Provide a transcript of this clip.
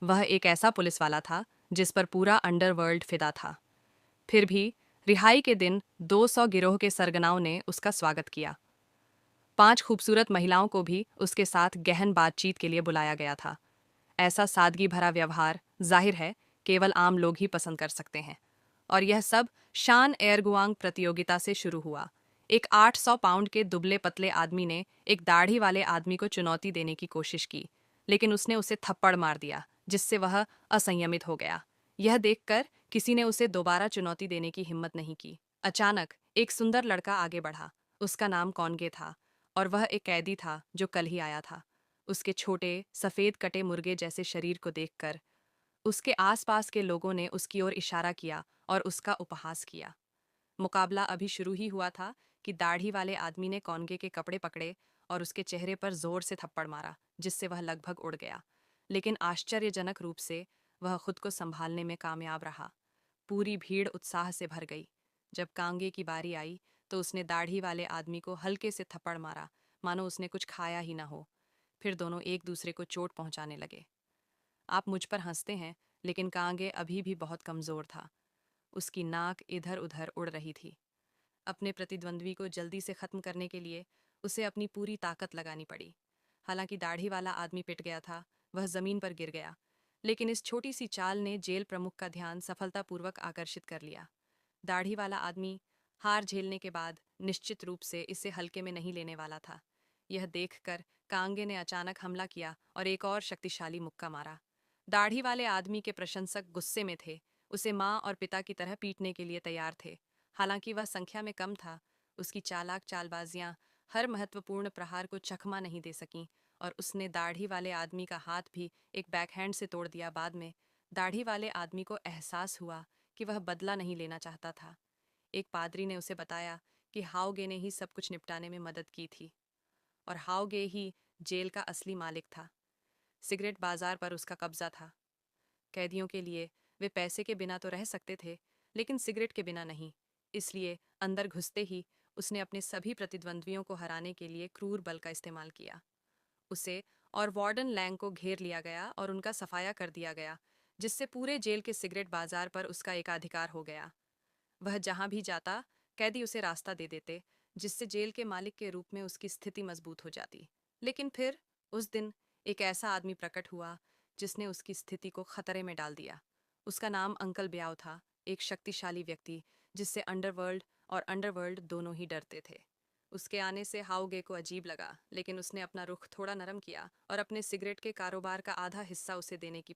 वह एक ऐसा पुलिस वाला था जिस पर पूरा अंडरवर्ल्ड फिदा था। फिर भी रिहाई के दिन 200 गिरोह के सरगनाओं ने उसका स्वागत किया। 5 खूबसूरत महिलाओं को भी उसके साथ गहन बातचीत के लिए बुलाया गया था। ऐसा सादगी भरा व्यवहार जाहिर है केवल आम लोग ही पसंद कर सकते हैं। और यह सब शान एयरगुआंग प्रतियोगिता से शुरू हुआ। एक 800 पाउंड के दुबले पतले आदमी ने एक दाढ़ी वाले आदमी को चुनौती देने की कोशिश की, लेकिन उसने उसे थप्पड़ मार दिया, जिससे वह असंयमित हो गया। यह देखकर किसी ने उसे दोबारा चुनौती देने की हिम्मत नहीं की। अचानक एक सुंदर लड़का आगे बढ़ा। उसका नाम कॉनगे था और वह एक कैदी था जो कल ही आया था। उसके छोटे सफेद कटे मुर्गे जैसे शरीर को देखकर उसके आसपास के लोगों ने उसकी ओर इशारा किया और उसका उपहास किया। मुकाबला अभी शुरू ही हुआ था कि दाढ़ी वाले आदमी ने कॉनगे के कपड़े पकड़े और उसके चेहरे पर जोर से थप्पड़ मारा, जिससे वह लगभग उड़ गया। लेकिन आश्चर्यजनक रूप से वह खुद को संभालने में कामयाब रहा। पूरी भीड़ उत्साह से भर गई। जब कांगे की बारी आई तो उसने दाढ़ी वाले आदमी को हल्के से थप्पड़ मारा, मानो उसने कुछ खाया ही ना हो। फिर दोनों एक दूसरे को चोट पहुंचाने लगे। आप मुझ पर हंसते हैं, लेकिन कांगे अभी भी बहुत कमजोर था। उसकी नाक इधर उधर उड़ रही थी। अपने प्रतिद्वंद्वी को जल्दी से खत्म करने के लिए उसे अपनी पूरी ताकत लगानी पड़ी। हालांकि दाढ़ी वाला आदमी पिट गया था, वह जमीन पर गिर गया, लेकिन इस छोटी सी चाल ने जेल प्रमुख का ध्यान सफलतापूर्वक आकर्षित कर लिया। दाढ़ी वाला आदमी हार झेलने के बाद निश्चित रूप से इसे हल्के में नहीं लेने वाला था। यह देखकर कांगे ने अचानक हमला किया और एक और शक्तिशाली मुक्का मारा। दाढ़ी वाले आदमी के प्रशंसक गुस्से में थे, उसे माँ और पिता की तरह पीटने के लिए तैयार थे। हालांकि वह संख्या में कम था, उसकी चालाक चालबाजियां हर महत्वपूर्ण प्रहार को चकमा नहीं दे सकीं और उसने दाढ़ी वाले आदमी का हाथ भी एक बैकहैंड से तोड़ दिया। बाद में दाढ़ी वाले आदमी को एहसास हुआ कि वह बदला नहीं लेना चाहता था। एक पादरी ने उसे बताया कि हाओगे ने ही सब कुछ निपटाने में मदद की थी और हाओगे ही जेल का असली मालिक था। सिगरेट बाजार पर उसका कब्जा था। कैदियों के लिए वे पैसे के बिना तो रह सकते थे, लेकिन सिगरेट के बिना नहीं। इसलिए अंदर घुसते ही उसने अपने सभी प्रतिद्वंद्वियों को हराने के लिए क्रूर बल का इस्तेमाल किया। उसे और वार्डन लैंग को घेर लिया गया और उनका सफाया कर दिया गया, जिससे पूरे जेल के सिगरेट बाजार पर उसका एकाधिकार हो गया। वह जहां भी जाता, कैदी उसे रास्ता दे देते, जिससे जेल के मालिक के रूप में उसकी स्थिति मजबूत हो जाती। लेकिन फिर उस दिन एक ऐसा आदमी प्रकट हुआ जिसने उसकी स्थिति को खतरे में डाल दिया। उसका नाम अंकल ब्याव था, एक शक्तिशाली व्यक्ति जिससे अंडरवर्ल्ड और अंडरवर्ल्ड दोनों ही डरते थे। उसके आने से हाउगे को अजीब लगा, लेकिन उसने अपना रुख थोड़ा नरम किया और अपने सिगरेट के कारोबार का आधा हिस्सा उसे देने की